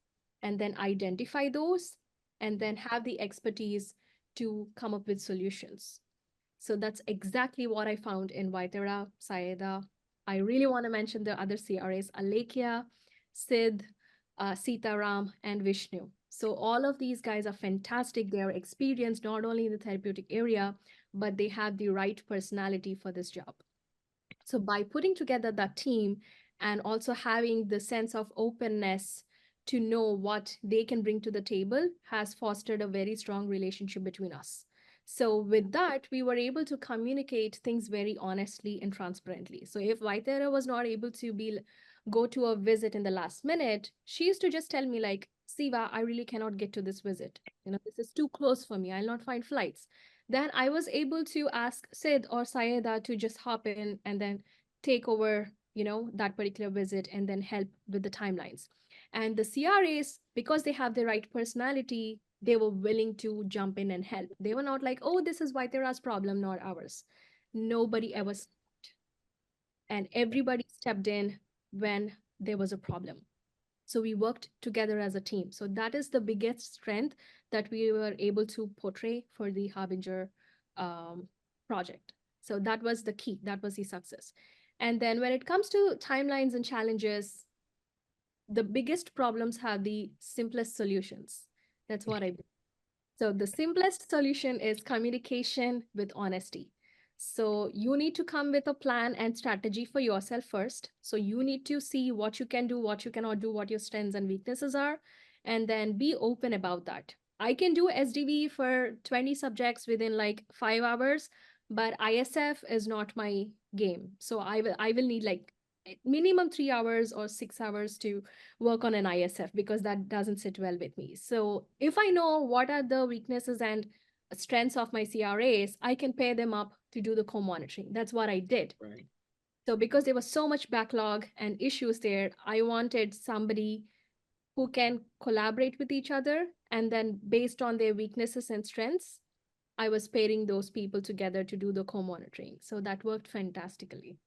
and then identify those and then have the expertise to come up with solutions. So that's exactly what I found in Vaitara, Saeda. I really want to mention the other CRAs, Alekia, Sid, Sitaram, and Vishnu. So all of these guys are fantastic. They are experienced not only in the therapeutic area, but they have the right personality for this job. So by putting together that team and also having the sense of openness to know what they can bring to the table has fostered a very strong relationship between us. So with that, we were able to communicate things very honestly and transparently. So if Vaitera was not able to go to a visit in the last minute, she used to just tell me like, Siva, I really cannot get to this visit. This is too close for me. I'll not find flights. Then I was able to ask Sid or Sayeda to just hop in and then take over, that particular visit and then help with the timelines. And the CRAs, because they have the right personality, they were willing to jump in and help. They were not like, oh, this is Vaitera's problem, not ours. Nobody ever stopped. And everybody stepped in when there was a problem. So we worked together as a team. So that is the biggest strength that we were able to portray for the Harbinger project. So that was the key. That was the success. And then when it comes to timelines and challenges, the biggest problems have the simplest solutions. That's what I believe. So the simplest solution is communication with honesty. So you need to come with a plan and strategy for yourself first. So you need to see what you can do, what you cannot do, what your strengths and weaknesses are, and then be open about that. I can do SDV for 20 subjects within like 5 hours, but ISF is not my game. So I will need like minimum 3 hours or 6 hours to work on an ISF because that doesn't sit well with me. So if I know what are the weaknesses and strengths of my CRAs, I can pair them up to do the co-monitoring. That's what I did. Right. So because there was so much backlog and issues there, I wanted somebody who can collaborate with each other. And then based on their weaknesses and strengths, I was pairing those people together to do the co-monitoring. So that worked fantastically.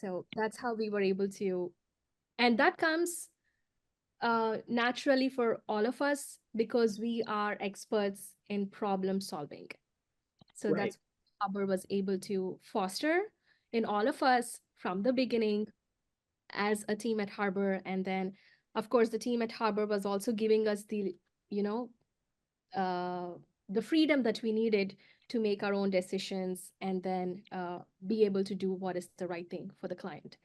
So that's how we were able to, and that comes naturally for all of us because we are experts in problem solving. So Right. that's what Hubber was able to foster in all of us from the beginning as a team at Harbor. And then, of course, the team at Harbor was also giving us you know, uh, the freedom that we needed to make our own decisions and then be able to do what is the right thing for the client.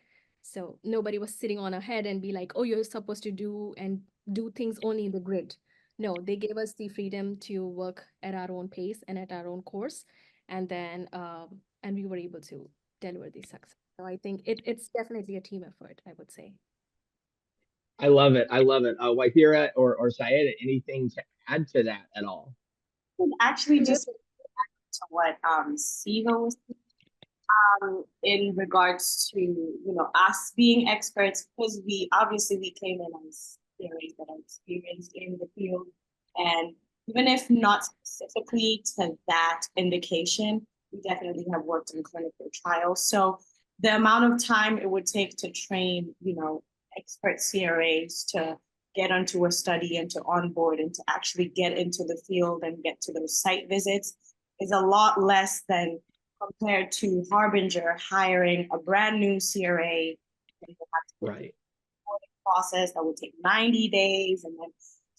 So nobody was sitting on our head and be like, oh, you're supposed to do things only in the grid. No, they gave us the freedom to work at our own pace and at our own course. And then, and we were able to deliver the success. So I think it's definitely a team effort, I would say. I love it. I love it. Wahira or Syed, anything to add to that at all? Actually, just to what Siva was in regards to us being experts, because we came in as theories that are experienced in the field, and even if not specifically to that indication, we definitely have worked in clinical trials. So the amount of time it would take to train expert CRAs to get onto a study and to onboard and to actually get into the field and get to those site visits is a lot less than compared to Harbinger hiring a brand new CRA. Right. Process that would take 90 days. And then,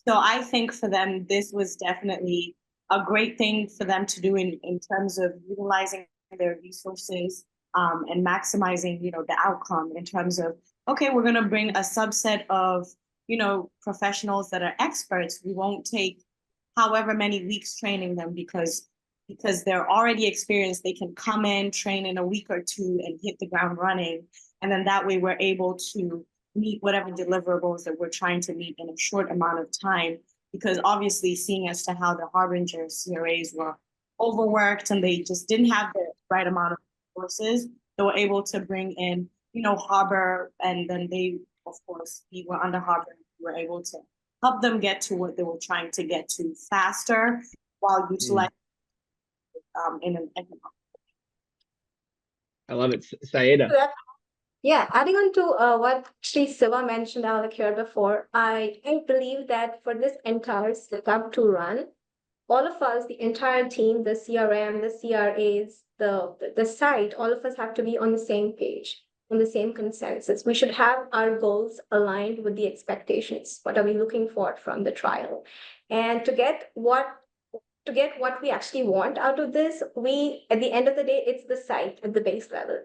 so I think for them, this was definitely a great thing for them to do in terms of utilizing their resources and maximizing, the outcome in terms of, okay, we're going to bring a subset of, professionals that are experts. We won't take however many weeks training them because they're already experienced. They can come in, train in a week or two and hit the ground running. And then that way we're able to meet whatever deliverables that we're trying to meet in a short amount of time. Because obviously seeing as to how the Harbinger CRAs were overworked and they just didn't have the right amount of resources, they were able to bring in, Harbor, and then they, of course, we were under Harbor, we were able to help them get to what they were trying to get to faster while utilizing in an economic. I love it. Saida. Yeah, adding on to what Sri Siva mentioned Alec here before, I believe that for this entire setup to run, all of us, the entire team, the CRM, the CRAs, the site, all of us have to be on the same page, on the same consensus. We should have our goals aligned with the expectations. What are we looking for from the trial? And to get what we actually want out of this, we, at the end of the day, it's the site at the base level.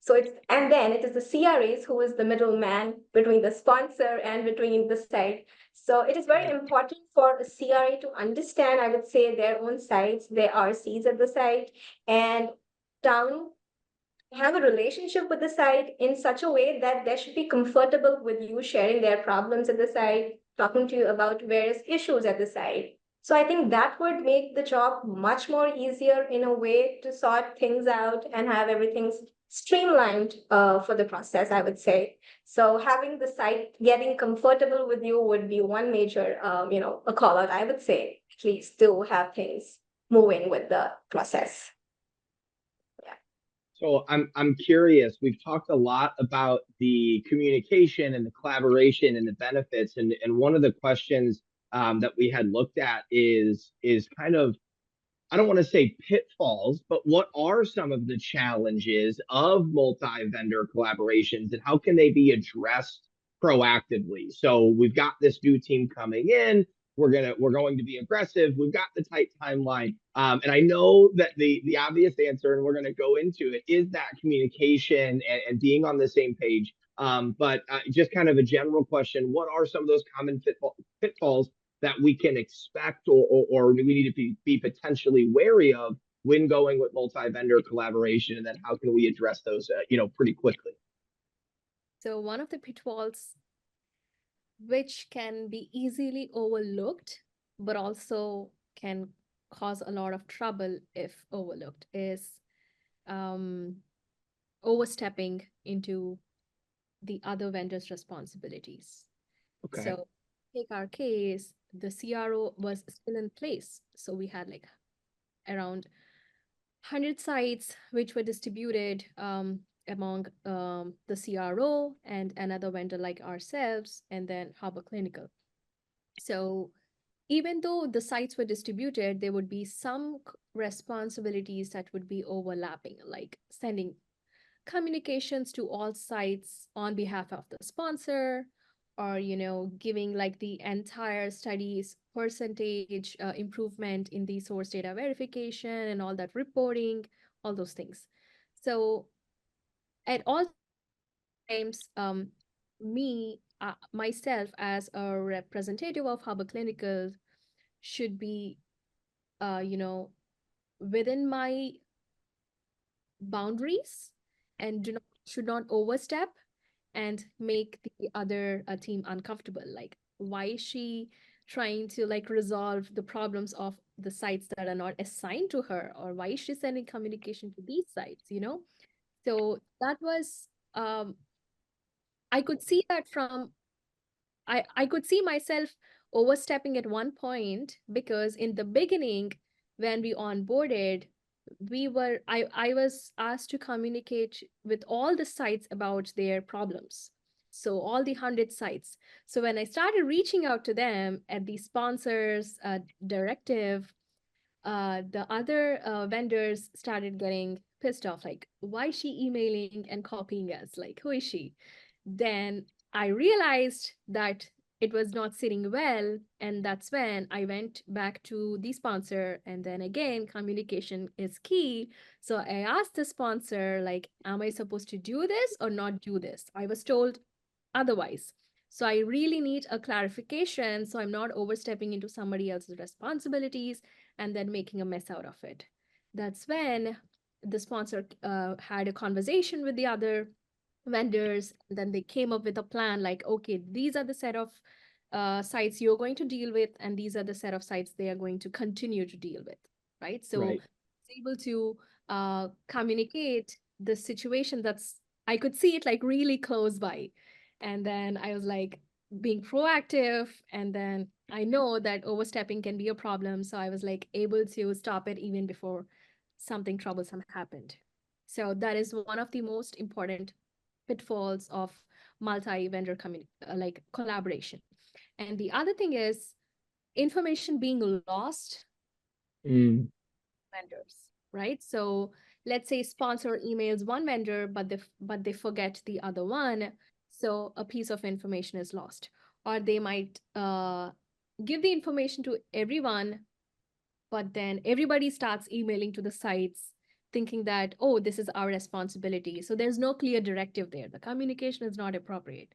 So and then it is the CRAs who is the middleman between the sponsor and between the site. So it is very important for a CRA to understand, I would say, their own sites, their RCs at the site, and have a relationship with the site in such a way that they should be comfortable with you sharing their problems at the site, talking to you about various issues at the site. So I think that would make the job much more easier in a way to sort things out and have everything streamlined for the process, I would say. So having the site getting comfortable with you would be one major, a call out, I would say, at least to have things moving with the process. So I'm curious. We've talked a lot about the communication and the collaboration and the benefits, and one of the questions that we had looked at is kind of I don't want to say pitfalls, but what are some of the challenges of multi-vendor collaborations and how can they be addressed proactively? So we've got this new team coming in. We're going to be aggressive. We've got the tight timeline. And I know that the obvious answer, and we're going to go into it, is that communication and being on the same page. But just kind of a general question, what are some of those common pitfalls that we can expect or we need to be potentially wary of when going with multi-vendor collaboration? And then how can we address those, pretty quickly? So one of the pitfalls which can be easily overlooked, but also can cause a lot of trouble if overlooked, is um, overstepping into the other vendor's responsibilities. Okay. So take our case, the CRO was still in place. So we had like around 100 sites which were distributed among the CRO and another vendor like ourselves, and then Harbor Clinical. So even though the sites were distributed, there would be some responsibilities that would be overlapping, like sending communications to all sites on behalf of the sponsor, or giving like the entire study's percentage improvement in the source data verification and all that reporting, all those things. So at all times, me myself as a representative of Harbor Clinical should be within my boundaries and should not overstep and make the other team uncomfortable. Like, why is she trying to like resolve the problems of the sites that are not assigned to her, or why is she sending communication to these sites? So that was I could see that from I could see myself overstepping at one point, because in the beginning, when we onboarded, I was asked to communicate with all the sites about their problems. So all the 100 sites. So when I started reaching out to them at the sponsors directive, the other vendors started getting pissed off, like, why is she emailing and copying us? Like, who is she? Then I realized that it was not sitting well. And that's when I went back to the sponsor. And then again, communication is key. So I asked the sponsor, like, am I supposed to do this or not do this? I was told otherwise. So I really need a clarification so I'm not overstepping into somebody else's responsibilities and then making a mess out of it. That's when the sponsor had a conversation with the other vendors. Then they came up with a plan like, okay, these are the set of sites you're going to deal with, and these are the set of sites they are going to continue to deal with, right? So Right. it's able to communicate the situation that's, I could see it like really close by. And then I was like being proactive, and then I know that overstepping can be a problem. So I was like able to stop it even before something troublesome happened. So that is one of the most important pitfalls of multi-vendor like collaboration. And the other thing is information being lost Mm, vendors, right? So let's say sponsor emails one vendor, but they forget the other one. So a piece of information is lost. Or they might give the information to everyone, but then everybody starts emailing to the sites thinking that, oh, this is our responsibility. So there's no clear directive there. The communication is not appropriate.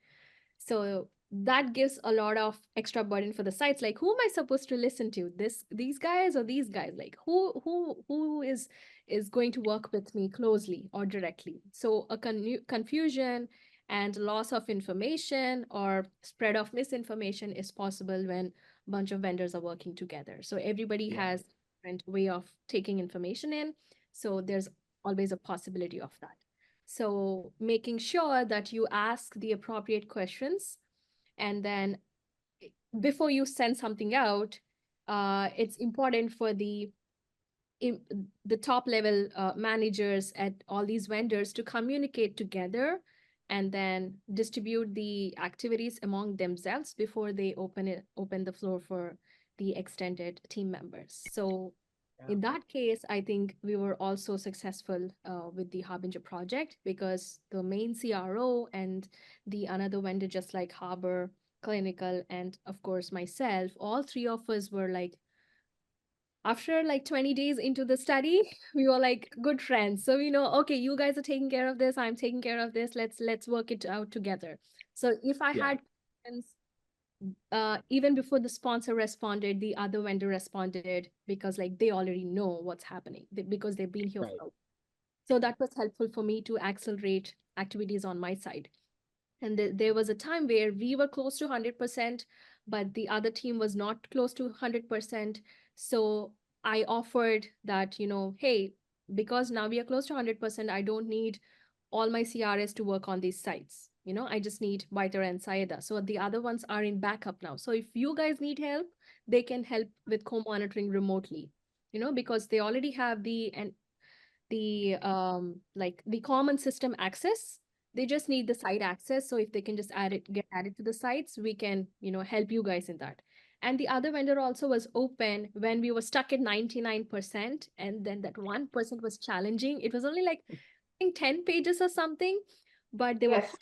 So that gives a lot of extra burden for the sites. Like, who am I supposed to listen to? These guys or these guys? Like, who is going to work with me closely or directly? So a confusion and loss of information or spread of misinformation is possible when a bunch of vendors are working together. So everybody yeah. has a different way of taking information in. So there's always a possibility of that. So making sure that you ask the appropriate questions, and then before you send something out, it's important for the top level managers at all these vendors to communicate together and then distribute the activities among themselves before they open the floor for the extended team members. So In that case, I think we were also successful with the Harbinger project because the main CRO and the another vendor, just like Harbor Clinical, and of course myself, all three of us were like, after like 20 days into the study, we were like good friends. So we know, okay, you guys are taking care of this, I'm taking care of this. Let's work it out together. So if I Yeah. had even before the sponsor responded, the other vendor responded because like they already know what's happening because they've been here Right. for. So that was helpful for me to accelerate activities on my side. And there was a time where we were close to 100%, but the other team was not close to 100%. So I offered that, hey, because now we are close to 100%, I don't need all my CRS to work on these sites. I just need Whiter and Saida. So the other ones are in backup now. So if you guys need help, they can help with co-monitoring remotely, because they already have the common system access. They just need the site access. So if they can just get added to the sites, we can help you guys in that. And the other vendor also was open when we were stuck at 99%, and then that 1% was challenging. It was only like I think 10 pages or something, but they were Yes.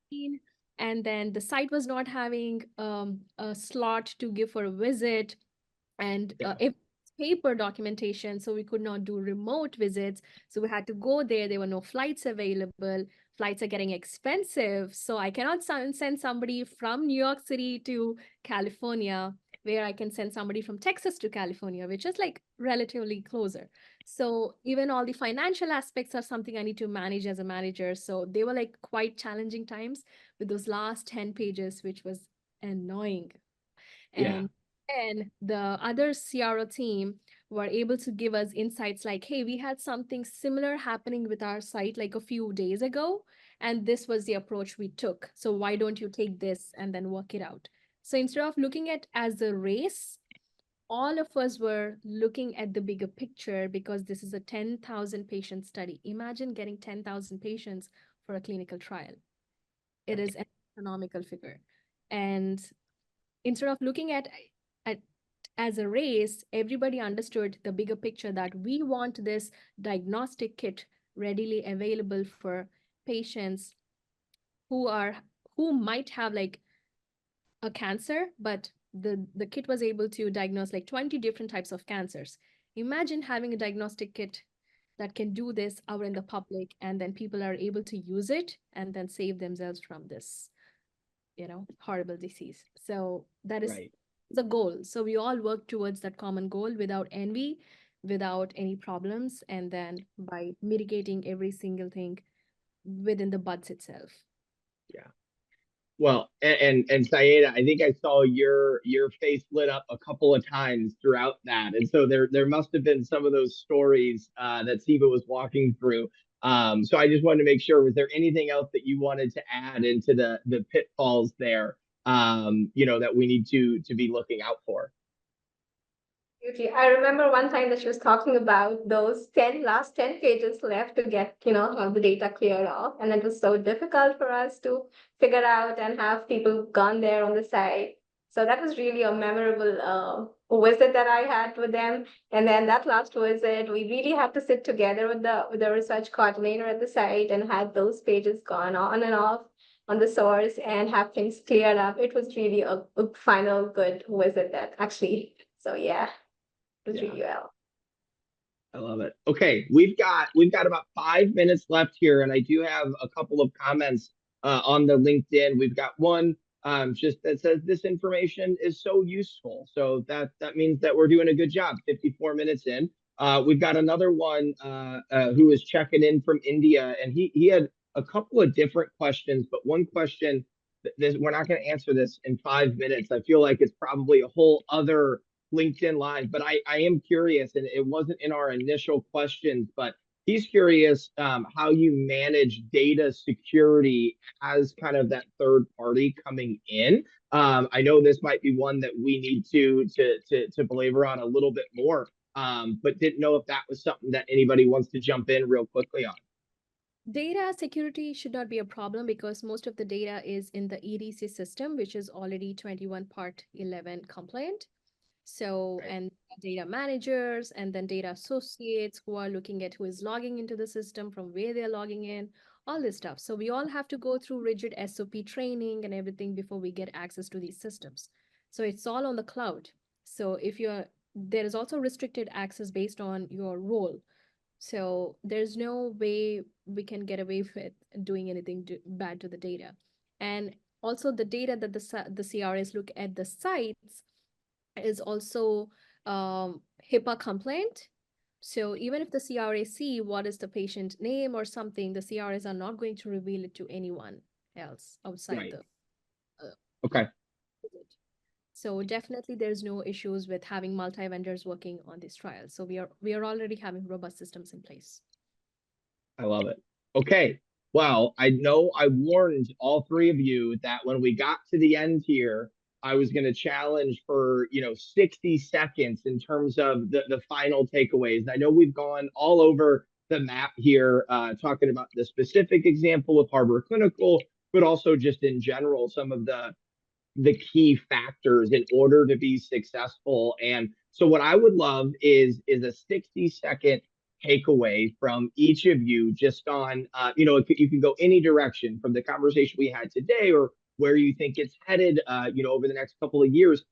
clean, and then the site was not having a slot to give for a visit, and Yeah. if paper documentation, so we could not do remote visits, so we had to go there. There were no flights available. Flights are getting expensive, so I cannot send somebody from New York City to California, where I can send somebody from Texas to California, which is like relatively closer. So even all the financial aspects are something I need to manage as a manager. So they were like quite challenging times with those last 10 pages, which was annoying. Yeah. And the other CRO team were able to give us insights like, hey, we had something similar happening with our site like a few days ago, and this was the approach we took. So why don't you take this and then work it out? So instead of looking at as a race, all of us were looking at the bigger picture because this is a 10,000 patient study. Imagine getting 10,000 patients for a clinical trial. It is an astronomical figure. And instead of looking at as a race, everybody understood the bigger picture that we want this diagnostic kit readily available for patients who are who might have like a cancer, but the kit was able to diagnose like 20 different types of cancers. Imagine having a diagnostic kit that can do this out in the public, and then people are able to use it and then save themselves from this horrible disease. So that is Right. the goal. So we all work towards that common goal without envy, without any problems, and then by mitigating every single thing within the buds itself. Yeah. Well, and Sayeda, I think I saw your face lit up a couple of times throughout that, and so there must have been some of those stories that Siva was walking through. So I just wanted to make sure, was there anything else that you wanted to add into the pitfalls there, that we need to be looking out for? Absolutely. I remember one time that she was talking about those last 10 pages left to get, the data cleared off. And it was so difficult for us to figure out and have people gone there on the site. So that was really a memorable visit that I had with them. And then that last visit, we really had to sit together with the research coordinator at the site and had those pages gone on and off on the source and have things cleared up. It was really a final good visit that actually. So yeah. Was Yeah. really well. I love it. Okay, we've got about 5 minutes left here, and I do have a couple of comments on the LinkedIn. We've got one just that says this information is so useful. So that means that we're doing a good job. 54 minutes in. We've got another one who is checking in from India, and he had a couple of different questions, but one question. We're not going to answer this in 5 minutes. I feel like it's probably a whole other LinkedIn Live, but I am curious, and it wasn't in our initial questions, but he's curious how you manage data security as kind of that third party coming in. I know this might be one that we need to belabor on a little bit more, but didn't know if that was something that anybody wants to jump in real quickly on. Data security should not be a problem because most of the data is in the EDC system, which is already 21 Part 11 compliant. So, Right. and data managers and then data associates who are looking at who is logging into the system, from where they're logging in, all this stuff. So we all have to go through rigid SOP training and everything before we get access to these systems. So it's all on the cloud. So if you're, there is also restricted access based on your role. So there's no way we can get away with doing anything bad to the data. And also the data that the CRAs look at the sites is also HIPAA compliant. So even if the CRA see what is the patient name or something, the CRAs are not going to reveal it to anyone else outside Right. the Okay. visit. So definitely there's no issues with having multi-vendors working on this trial. So we are already having robust systems in place. I love it. Okay. Well, I know I warned all three of you that when we got to the end here, I was going to challenge for, 60 seconds in terms of the final takeaways. And I know we've gone all over the map here, talking about the specific example of Harbor Clinical, but also just in general, some of the key factors in order to be successful. And so what I would love is a 60-second takeaway from each of you, just on you can go any direction from the conversation we had today, or where you think it's headed over the next couple of years.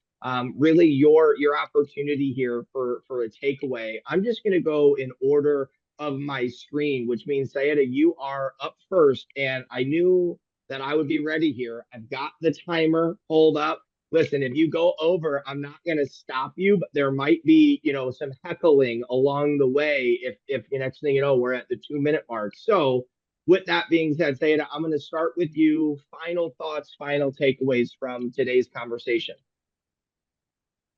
Really your opportunity here for a takeaway. I'm just going to go in order of my screen, which means Sayeda, you are up first. And I knew that I would be ready here. I've got the timer pulled up. Listen, if you go over, I'm not going to stop you, but there might be, some heckling along the way if the next thing you know, we're at the 2-minute mark. So with that being said, Sayeda, I'm going to start with you. Final thoughts, final takeaways from today's conversation.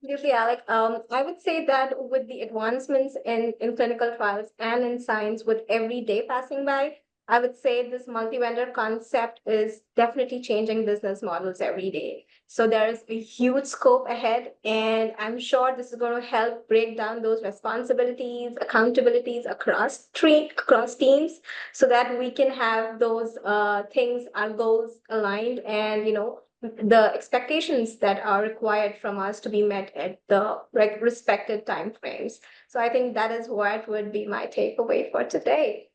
Absolutely, Alec. I would say that with the advancements in clinical trials and in science, with every day passing by, I would say this multi-vendor concept is definitely changing business models every day. So there is a huge scope ahead, and I'm sure this is going to help break down those responsibilities, accountabilities across teams, so that we can have those things, our goals aligned, and the expectations that are required from us to be met at the respected time frames. So I think that is what would be my takeaway for today.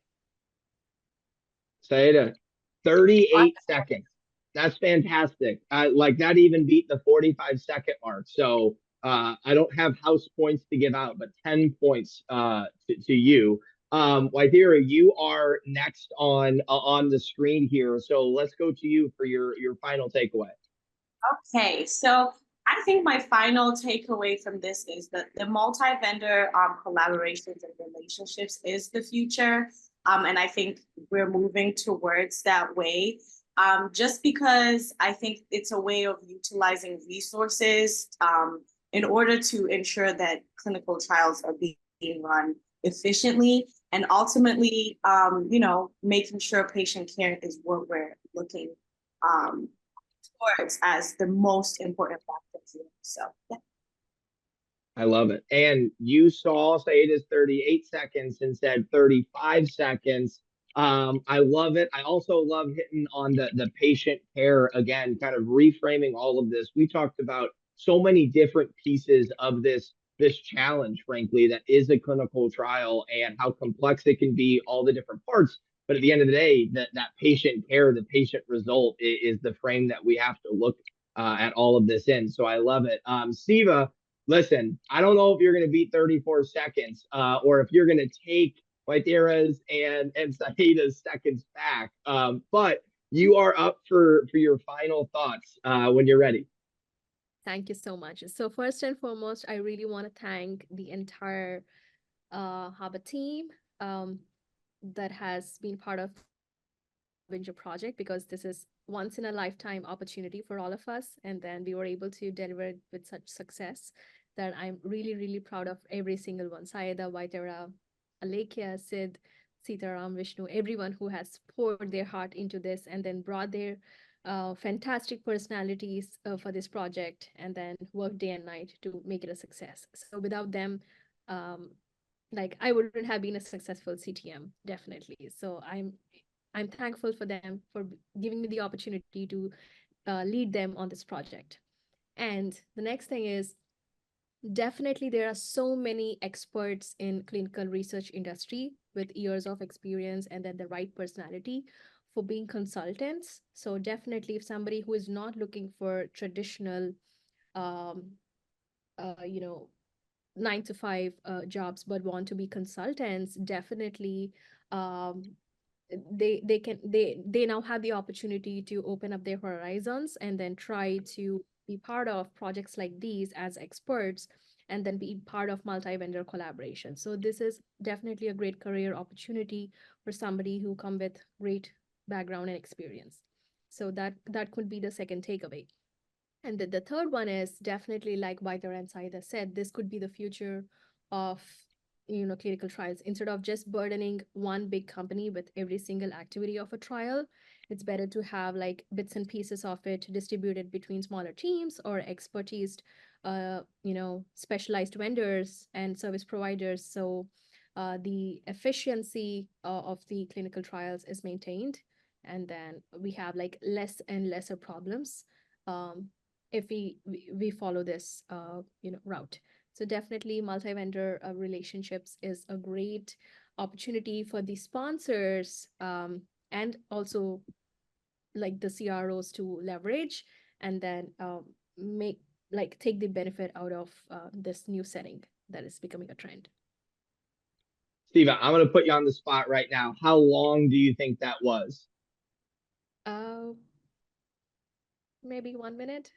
Sayeda, 38 seconds. That's fantastic. Like that even beat the 45-second mark. So I don't have house points to give out, but 10 points to you. Waithira, you are next on the screen here. So let's go to you for your final takeaway. Okay, so I think my final takeaway from this is that the multi-vendor collaborations and relationships is the future. And I think we're moving towards that way. Just because I think it's a way of utilizing resources in order to ensure that clinical trials are being run efficiently, and ultimately, making sure patient care is what we're looking towards as the most important factor here. So yeah. I love it. And you saw say it is 38 seconds and said 35 seconds. I love it. I also love hitting on the patient care again, kind of reframing all of this. We talked about so many different pieces of this challenge, frankly, that is a clinical trial and how complex it can be, all the different parts. But at the end of the day, that patient care, the patient result is the frame that we have to look at all of this in. So I love it. Siva, listen, I don't know if you're going to beat 34 seconds or if you're going to take Waithira's and Sayeda's seconds back. But you are up for your final thoughts when you're ready. Thank you so much. So first and foremost, I really want to thank the entire Haba team that has been part of Venture project, because this is once in a lifetime opportunity for all of us. And then we were able to deliver it with such success that I'm really, really proud of every single one. Sayeda, Vaitara, Alekia, Sid, Sitaram, Vishnu, everyone who has poured their heart into this and then brought their fantastic personalities for this project and then worked day and night to make it a success. So without them, um, like I wouldn't have been a successful CTM, definitely. So I'm thankful for them for giving me the opportunity to lead them on this project. And the next thing is, Definitely, there are so many experts in clinical research industry with years of experience and then the right personality for being consultants. So definitely, if somebody who is not looking for traditional, um, you know, 9 to 5 jobs but want to be consultants, definitely um, they now have the opportunity to open up their horizons and then try to be part of projects like these as experts and then be part of multi-vendor collaboration. So this is definitely a great career opportunity for somebody who come with great background and experience. So that could be the second takeaway. And the third one is definitely like Vaidar and Saida said, this could be the future of clinical trials. Instead of just burdening one big company with every single activity of a trial, it's better to have like bits and pieces of it distributed between smaller teams or expertise, specialized vendors and service providers. So the efficiency of the clinical trials is maintained, and then we have like less and lesser problems. If we follow this route. So definitely multi-vendor relationships is a great opportunity for the sponsors, and also like the CROs to leverage and then make like take the benefit out of this new setting that is becoming a trend. Steve, I'm going to put you on the spot right now. How long do you think that was? Uh, Maybe 1 minute.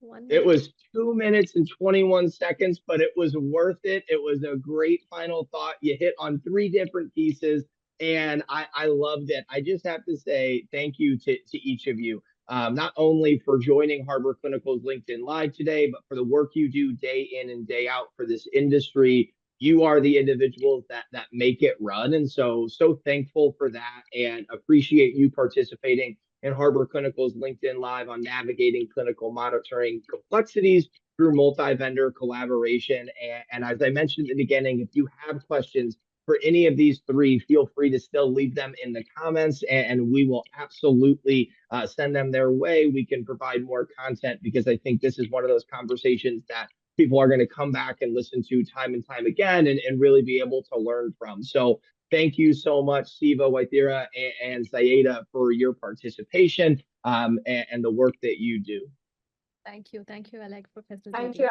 1 It minute. was 2 minutes and 21 seconds, but it was worth it. It was a great final thought. You hit on three different pieces, and I loved it. I just have to say thank you to each of you, not only for joining Harbor Clinical's LinkedIn Live today, but for the work you do day in and day out for this industry. You are the individuals that make it run, and so thankful for that, and appreciate you participating in Harbor Clinical's LinkedIn Live on navigating clinical monitoring complexities through multi-vendor collaboration. And as I mentioned in the beginning, if you have questions for any of these three, feel free to still leave them in the comments, and we will absolutely send them their way. We can provide more content because I think this is one of those conversations that people are going to come back and listen to time and time again, and really be able to learn from. So thank you so much, Siva, Waithira, and Sayeda, for your participation and the work that you do. Thank you, Alec, for Thank facilitating. you.